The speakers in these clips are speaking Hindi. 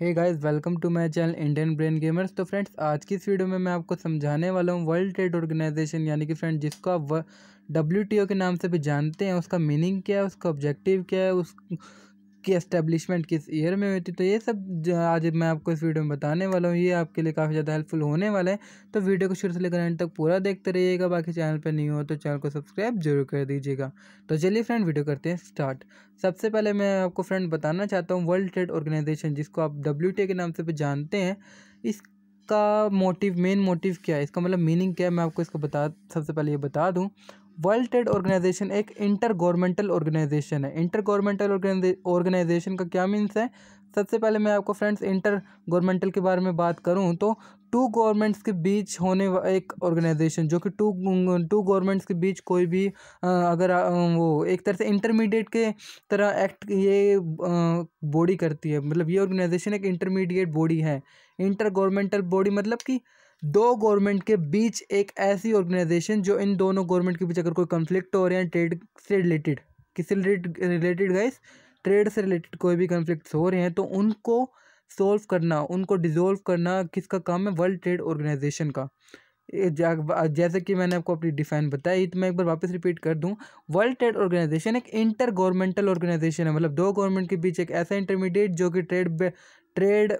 Hey guys, welcome to my channel Indian brain gamers. तो फ्रेंड्स, आज की इस वीडियो में मैं आपको समझाने वाला हूँ वर्ल्ड ट्रेड ऑर्गेनाइजेशन यानी कि फ्रेंड जिसको आप WTO के नाम से भी जानते हैं, उसका मीनिंग क्या है, उसका ऑब्जेक्टिव क्या है, उसकी एस्टेब्लिशमेंट किस ईयर में हुई थी। तो ये सब आज मैं आपको इस वीडियो में बताने वाला हूँ। ये आपके लिए काफ़ी ज़्यादा हेल्पफुल होने वाला है। तो वीडियो को शुरू से लेकर एंड तक पूरा देखते रहिएगा। बाकी चैनल पर नहीं हो तो चैनल को सब्सक्राइब जरूर कर दीजिएगा। तो चलिए फ्रेंड, वीडियो करते हैं स्टार्ट। सबसे पहले मैं आपको फ्रेंड बताना चाहता हूँ वर्ल्ड ट्रेड ऑर्गेनाइजेशन जिसको आप WTO के नाम से भी जानते हैं, इसका मेन मोटिव क्या है, इसका मतलब मीनिंग क्या है, मैं आपको इसको सबसे पहले ये बता दूँ। वर्ल्ड ट्रेड ऑर्गेनाइजेशन एक इंटर गवर्नमेंटल ऑर्गेनाइजेशन है। इंटर गवर्नमेंटल ऑर्गेनाइजेशन का क्या मीन्स है? सबसे पहले मैं आपको फ्रेंड्स इंटर गवर्नमेंटल के बारे में बात करूं तो टू गवर्नमेंट्स के बीच होने एक ऑर्गेनाइजेशन, जो कि टू गवर्नमेंट्स के बीच कोई भी अगर वो एक तरह से इंटरमीडिएट के तरह एक्ट ये बॉडी करती है। मतलब ये ऑर्गेनाइजेशन एक इंटरमीडिएट बॉडी है। इंटर गवर्नमेंटल बॉडी मतलब कि दो गवर्नमेंट के बीच एक ऐसी ऑर्गेनाइजेशन जो इन दोनों गवर्नमेंट के बीच अगर कोई कन्फ्लिक्ट हो रहे हैं ट्रेड से रिलेटेड, किससे रिलेटेड गाइस, ट्रेड से रिलेटेड कोई भी कन्फ्लिक्ट्स हो रहे हैं तो उनको सॉल्व करना, उनको डिसॉल्व करना किसका काम है? वर्ल्ड ट्रेड ऑर्गेनाइजेशन का। जैसे कि मैंने आपको अपनी डिफाइन बताई, तो मैं एक बार वापस रिपीट कर दूं। वर्ल्ड ट्रेड ऑर्गेनाइजेशन एक इंटर गवर्नमेंटल ऑर्गेनाइजेशन है, मतलब दो गवर्नमेंट के बीच एक ऐसा इंटरमीडिएट जो कि ट्रेड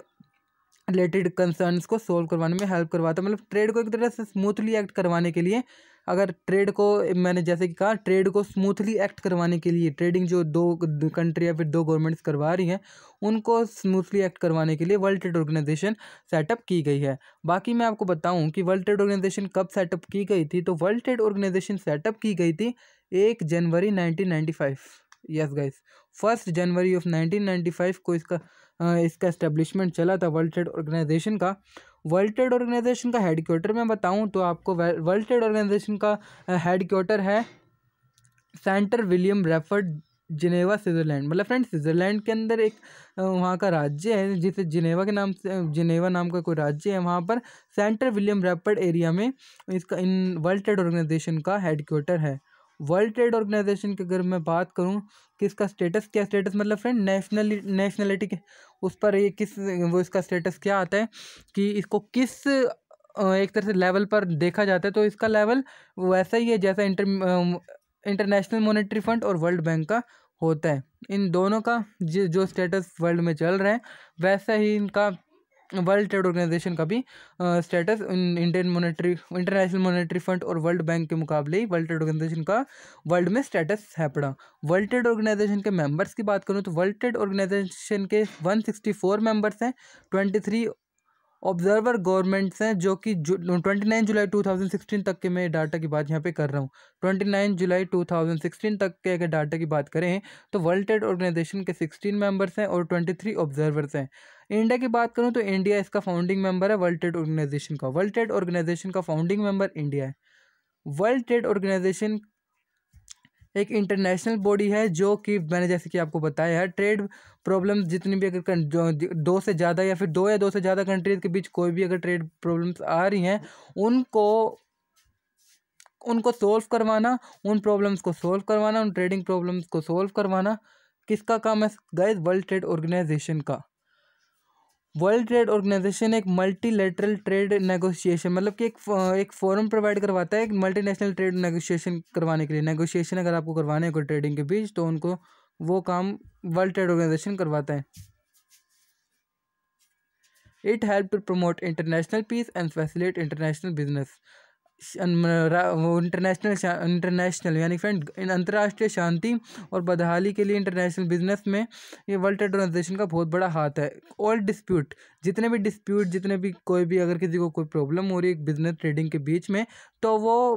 रिलेटेड कंसर्न्स को सोल्व करवाने में हेल्प करवाता है। मतलब ट्रेड को एक तरह से स्मूथली एक्ट करवाने के लिए, अगर ट्रेड को मैंने जैसे कि कहा, ट्रेड को स्मूथली एक्ट करवाने के लिए, ट्रेडिंग जो दो कंट्री या फिर दो गवर्नमेंट्स करवा रही हैं उनको स्मूथली एक्ट करवाने के लिए वर्ल्ड ट्रेड ऑर्गेनाइजेशन सेटअप की गई है। बाकी मैं आपको बताऊं कि वर्ल्ड ट्रेड ऑर्गेनाइजेशन कब सेटअप की गई थी, तो वर्ल्ड ट्रेड ऑर्गेनाइजेशन सेटअप की गई थी 1 जनवरी 1995। यस गाइस, 1 जनवरी ऑफ 1995 को इसका एस्टेब्लिशमेंट चला था वर्ल्ड ट्रेड ऑर्गेनाइजेशन का। वर्ल्ड ट्रेड ऑर्गेनाइजेशन का हेडक्वार्टर मैं बताऊं तो आपको वर्ल्ड ट्रेड ऑर्गेनाइजेशन का हेडक्वार्टर है centre William referred, Geneva, Switzerland. मतलब फ्रेंड, स्विट्जरलैंड के अंदर एक वहाँ का राज्य है जिसे जिनेवा के नाम से, जिनेवा नाम का कोई राज्य है, वहाँ पर सेंटर विलियम रेफर्ड एरिया में इसका इन वर्ल्ड ट्रेड ऑर्गेनाइजेशन का हेडक्वार्टर है। वर्ल्ड ट्रेड ऑर्गेनाइजेशन की अगर मैं बात करूं कि इसका स्टेटस क्या, स्टेटस मतलब फ्रेंड नेशनलिटी के उस पर ये किस, वो इसका स्टेटस क्या आता है कि इसको किस एक तरह से लेवल पर देखा जाता है, तो इसका लेवल वैसा ही है जैसा इंटरनेशनल मॉनेटरी फंड और वर्ल्ड बैंक का होता है। इन दोनों का जो स्टेटस वर्ल्ड में चल रहा है वैसा ही इनका वर्ल्ड ट्रेड ऑर्गेनाइजेशन का भी स्टेटस इंटरनेशनल मॉनेटरी फंड और वर्ल्ड बैंक के मुकाबले ही वर्ल्ड ट्रेड ऑर्गेनाइजेशन का वर्ल्ड में स्टेटस है पड़ा। वर्ल्ड ट्रेड ऑर्गेनाइजेशन के मेंबर्स की बात करूं तो वर्ल्ड ट्रेड ऑर्गेनाइजेशन के 164 मेंबर्स हैं, 23 ऑब्जर्वर गवर्नमेंट्स हैं, जो कि 29 जुलाई 2016 तक के मैं डाटा की बात यहाँ पे कर रहा हूँ। 29 जुलाई 2016 तक के अगर डाटा की बात करें तो वर्ल्ड ट्रेड ऑर्गेनाइजेशन के 16 मेंबर्स हैं और 23 ऑब्जर्वर्स हैं। इंडिया की बात करूँ तो इंडिया इसका फाउंडिंग मेंबर है वर्ल्ड ट्रेड ऑर्गेनाइजेशन का। वर्ल्ड ट्रेड ऑर्गेनाइजेशन का फाउंडिंग मेंबर इंडिया है। वर्ल्ड ट्रेड ऑर्गेनाइजेशन एक इंटरनेशनल बॉडी है जो कि मैंने जैसे कि आपको बताया है, ट्रेड प्रॉब्लम्स जितनी भी अगर दो से ज़्यादा या फिर दो या दो से ज़्यादा कंट्रीज के बीच कोई भी अगर ट्रेड प्रॉब्लम्स आ रही हैं उनको सोल्व करवाना, उन प्रॉब्लम्स को सोल्व करवाना, उन ट्रेडिंग प्रॉब्लम्स को सोल्व करवाना किसका काम है गाइस? वर्ल्ड ट्रेड ऑर्गेनाइजेशन का। वर्ल्ड ट्रेड ऑर्गेनाइजेशन एक मल्टीलेटरल ट्रेड नेगोशिएशन, मतलब कि एक फोरम प्रोवाइड करवाता है मल्टीनेशनल ट्रेड नेगोशिएशन करवाने के लिए। नेगोशिएशन अगर आपको करवाने हैं कोई ट्रेडिंग के बीच तो उनको वो काम वर्ल्ड ट्रेड ऑर्गेनाइजेशन करवाता है। It help to promote international peace and facilitate international business. International यानी फ्रेंड अंतर्राष्ट्रीय शांति और बदहाली के लिए इंटरनेशनल बिजनेस में ये वर्ल्ड ट्रेड ऑर्गेनाइजेशन का बहुत बड़ा हाथ है। ऑल डिस्प्यूट, जितने भी कोई भी अगर किसी को कोई प्रॉब्लम हो रही है बिजनेस ट्रेडिंग के बीच में, तो वो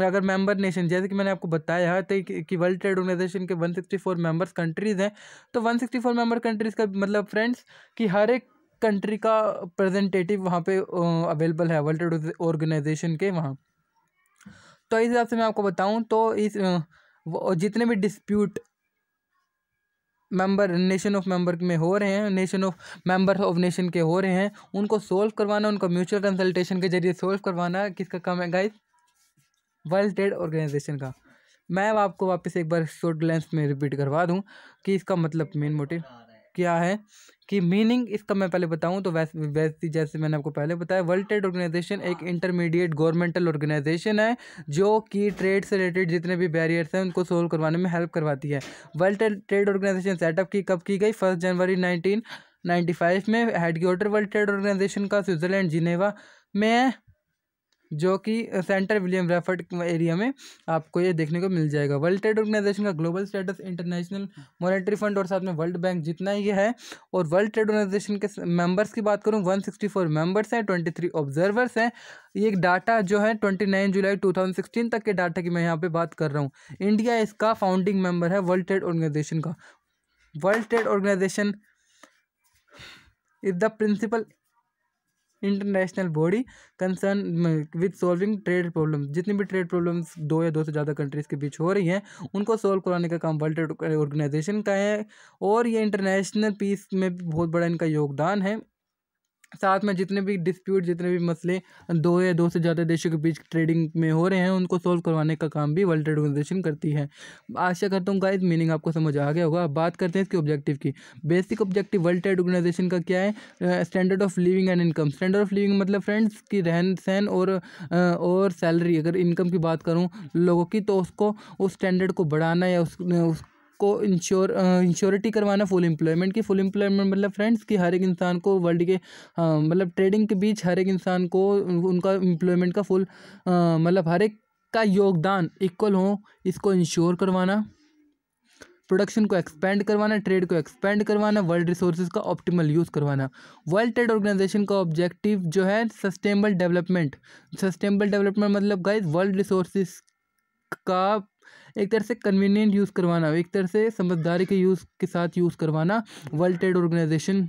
अगर मेंबर नेशन, जैसे कि मैंने आपको बताया था कि वर्ल्ड ट्रेड ऑर्गेनाइजेशन के 164 मेंबर्स कंट्रीज़ हैं, तो 164 मेंबर कंट्रीज़ का मतलब फ्रेंड्स कि हर एक कंट्री का रिप्रेजेंटेटिव वहाँ पे अवेलेबल है वर्ल्ड ट्रेड ऑर्गेनाइजेशन के वहाँ। तो इस हिसाब से मैं आपको बताऊँ तो जितने भी डिस्प्यूट नेशन ऑफ मेंबर में हो रहे हैं, मेंबर ऑफ नेशन के हो रहे हैं, उनको सोल्व करवाना, उनको म्यूचुअल कंसल्टेशन के जरिए सोल्व करवाना किसका काम है गाइस? वर्ल्ड ट्रेड ऑर्गेनाइजेशन का। मैं आपको वापस एक बार शॉर्ट लेंस में रिपीट करवा दूं कि इसका मतलब मेन मोटिव क्या है कि मीनिंग इसका मैं पहले बताऊं तो वैसे जैसे मैंने आपको पहले बताया, वर्ल्ड ट्रेड ऑर्गेनाइजेशन एक इंटरमीडिएट गवर्नमेंटल ऑर्गेनाइजेशन है जो कि ट्रेड से रिलेटेड जितने भी बैरियर्स हैं उनको सोल्व करवाने में हेल्प करवाती है। वर्ल्ड ट्रेड ऑर्गेनाइजेशन सेटअप कब की गई? 1 जनवरी 1995 में। हेडक्वार्टर वर्ल्ड ट्रेड ऑर्गेनाइजेशन का स्विट्जरलैंड जिनेवा में है, जो कि सेंटर विलियम रेफर्ड एरिया में आपको ये देखने को मिल जाएगा। वर्ल्ड ट्रेड ऑर्गेनाइजेशन का global status international monetary fund और साथ में वर्ल्ड बैंक जितना ही है। और वर्ल्ड ट्रेड ऑर्गेनाइजेशन के मेंबर्स की बात करूं, 164 मेंबर्स हैं, 23 ऑब्जर्वर्स हैं। ये डाटा जो है 29 जुलाई 2016 तक के डाटा की मैं यहाँ पे बात कर रहा हूँ। इंडिया इसका फाउंडिंग मेंबर है वर्ल्ड ट्रेड ऑर्गेनाइजेशन का। World trade organization is the principal international body concern with solving trade problem. जितनी भी ट्रेड प्रॉब्लम्स 2 या 2 से ज़्यादा कंट्रीज़ के बीच हो रही हैं उनको सॉल्व कराने का काम वर्ल्ड ट्रेड ऑर्गेनाइजेशन का है। और ये इंटरनेशनल पीस में भी बहुत बड़ा इनका योगदान है। साथ में जितने भी डिस्प्यूट, जितने भी मसले 2 या 2 से ज़्यादा देशों के बीच ट्रेडिंग में हो रहे हैं उनको सॉल्व करवाने का काम भी वर्ल्ड ट्रेड ऑर्गेनाइजेशन करती है। आशा करता हूँ गाइस मीनिंग आपको समझ आ गया होगा। अब बात करते हैं इसके ऑब्जेक्टिव की। Basic objective world trade organization का क्या है? Standard of living and income. Standard of living मतलब फ्रेंड्स की रहन सहन और सैलरी, अगर इनकम की बात करूँ लोगों की, तो उसको उस स्टैंडर्ड को बढ़ाना या उस को इंश्योरिटी करवाना फुल एम्प्लॉयमेंट की। फुल एम्प्लॉयमेंट मतलब फ्रेंड्स कि हर एक इंसान को वर्ल्ड के मतलब ट्रेडिंग के बीच हर एक इंसान को उनका एम्प्लॉयमेंट का फुल मतलब हर एक का योगदान इक्वल हो, इसको इंश्योर करवाना। प्रोडक्शन को एक्सपेंड करवाना, ट्रेड को एक्सपेंड करवाना, वर्ल्ड रिसोर्सेज का ऑप्टिमल यूज़ करवाना। वर्ल्ड ट्रेड ऑर्गेनाइजेशन का ऑब्जेक्टिव जो है सस्टेनेबल डेवलपमेंट। सस्टेनेबल डेवलपमेंट मतलब गाइस वर्ल्ड रिसोर्सेज का एक तरह से कन्वीनियंट यूज़ करवाना, एक तरह से समझदारी के यूज़ के साथ यूज़ करवाना वर्ल्ड ट्रेड ऑर्गेनाइजेशन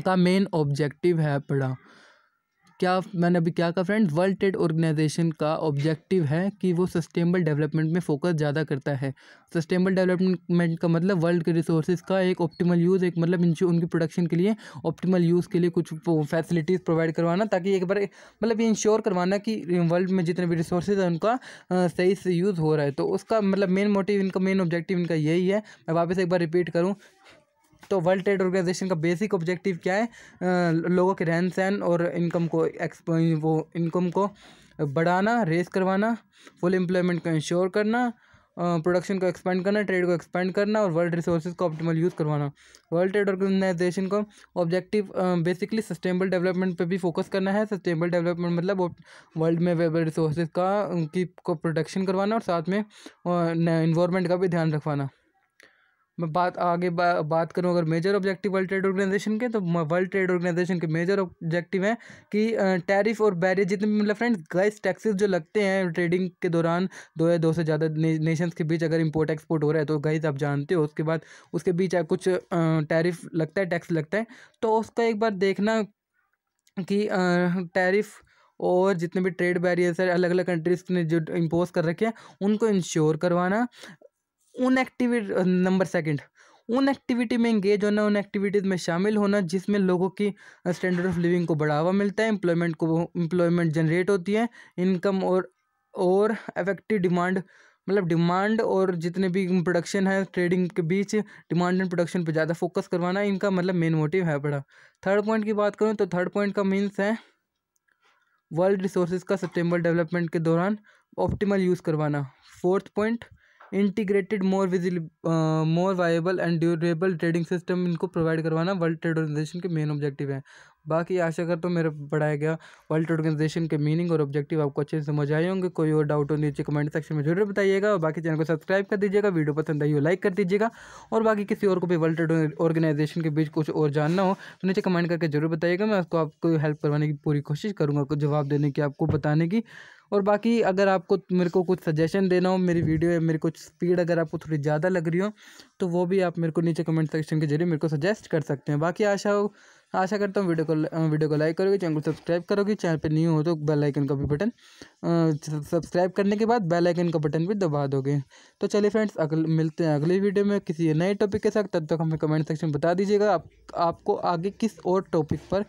का मेन ऑब्जेक्टिव है। पढ़ा क्या मैंने अभी क्या कहा फ्रेंड्स? वर्ल्ड ट्रेड ऑर्गेनाइजेशन का ऑब्जेक्टिव है कि वो सस्टेनेबल डेवलपमेंट में फोकस ज़्यादा करता है। सस्टेनेबल डेवलपमेंट का मतलब वर्ल्ड के रिसोर्सेज का एक ऑप्टिमल यूज़, एक मतलब उनकी प्रोडक्शन के लिए ऑप्टिमल यूज़ के लिए कुछ फैसिलिटीज़ प्रोवाइड करवाना, ताकि एक बार मतलब ये इंश्योर करवाना कि वर्ल्ड में जितने भी रिसोर्सेज हैं उनका सही से यूज़ हो रहा है। तो उसका मतलब मेन मोटिव इनका, मेन ऑब्जेक्टिव इनका यही है। मैं वापस एक बार रिपीट करूँ तो वर्ल्ड ट्रेड ऑर्गेनाइजेशन का बेसिक ऑब्जेक्टिव क्या है? लोगों के रहन सहन और इनकम को बढ़ाना, रेस करवाना, फुल एम्प्लॉयमेंट को इंश्योर करना, प्रोडक्शन को एक्सपेंड करना, ट्रेड को एक्सपेंड करना और वर्ल्ड रिसोर्सेज को ऑप्टिमल यूज़ करवाना। वर्ल्ड ट्रेड ऑर्गेनाइजेशन का ऑब्जेक्टिव बेसिकली सस्टेनेबल डेवलपमेंट पे भी फोकस करना है। सस्टेनेबल डेवलपमेंट मतलब वर्ल्ड में अवेलेबल रिसोर्सेज को प्रोटेक्शन करवाना और साथ में इन्वायरमेंट का भी ध्यान रखवाना। मैं बात करूं अगर major objective world trade organization के, तो वर्ल्ड ट्रेड ऑर्गेनाइजेशन के मेजर ऑब्जेक्टिव हैं कि टैरिफ और बैरियर जितने भी मतलब फ्रेंड्स गाइस टैक्सेस जो लगते हैं ट्रेडिंग के दौरान 2 या 2 से ज़्यादा नेशंस के बीच अगर इंपोर्ट एक्सपोर्ट हो रहा है तो गाइस आप जानते हो उसके बाद उसके बीच कुछ टैरिफ लगता है, टैक्स लगता है। तो उसका एक बार देखना कि टैरिफ और जितने भी ट्रेड बैरियर्स है अलग अलग कंट्रीज ने जो इम्पोज कर रखे हैं उनको इंश्योर करवाना। उन एक्टिविटी नंबर सेकंड, उन एक्टिविटी में इंगेज होना, उन एक्टिविटीज़ में शामिल होना जिसमें लोगों की स्टैंडर्ड ऑफ लिविंग को बढ़ावा मिलता है, एम्प्लॉयमेंट जनरेट होती है, इनकम और इफेक्टिव डिमांड मतलब डिमांड और जितने भी प्रोडक्शन है ट्रेडिंग के बीच डिमांड एंड प्रोडक्शन पे ज़्यादा फोकस करवाना, इनका मतलब मेन मोटिव है। बड़ा थर्ड पॉइंट की बात करूँ तो थर्ड पॉइंट का मीन्स है वर्ल्ड रिसोर्सेज का सस्टेनेबल डेवलपमेंट के दौरान ऑप्टिमल यूज़ करवाना। Fourth point integrated more viable and durable trading system इनको प्रोवाइड करवाना वर्ल्ड ट्रेड ऑर्गेनाइजेशन के मेन ऑब्जेक्टिव है। बाकी आशा करता हूँ मेरा पढ़ाया गया वर्ल्ड ट्रेड ऑर्गेनाइजेशन के मीनिंग और ऑब्जेक्टिव आपको अच्छे से समझ आए होंगे। कोई और डाउट हो नीचे कमेंट सेक्शन में जरूर बताइएगा और बाकी चैनल को सब्सक्राइब कर दीजिएगा, वीडियो पसंद आई हो लाइक कर दीजिएगा और बाकी किसी और को भी वर्ल्ड ट्रेड ऑर्गेनाइजेशन के बीच कुछ और जानना हो तो नीचे कमेंट करके जरूर बताइएगा। मैं उसको आपको हेल्प करवाने की पूरी कोशिश करूँगा, कुछ जवाब देने की, आपको बताने की। और बाकी अगर आपको मेरे को कुछ सजेशन देना हो मेरी वीडियो या मेरी कुछ स्पीड अगर आपको थोड़ी ज़्यादा लग रही हो तो वो भी आप मेरे को नीचे कमेंट सेक्शन के जरिए मेरे को सजेस्ट कर सकते हैं। बाकी आशा करता हूँ वीडियो को लाइक करोगे, चैनल को सब्सक्राइब करोगे, चैनल पे न्यू हो तो बेल आइकन का भी बटन सब्सक्राइब करने के बाद बेल आइकन का बटन भी दबा दोगे। तो चलिए फ्रेंड्स मिलते हैं अगली वीडियो में किसी नए टॉपिक के साथ। तब तक हमें कमेंट सेक्शन बता दीजिएगा आपको आगे किस और टॉपिक पर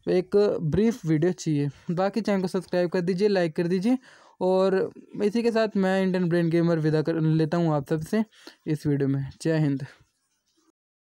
एक ब्रीफ वीडियो चाहिए। बाकी चैनल को सब्सक्राइब कर दीजिए, लाइक कर दीजिए और इसी के साथ मैं इंडियन ब्रेन गेमर विदा कर लेता हूँ आप सबसे इस वीडियो में। जय हिंद।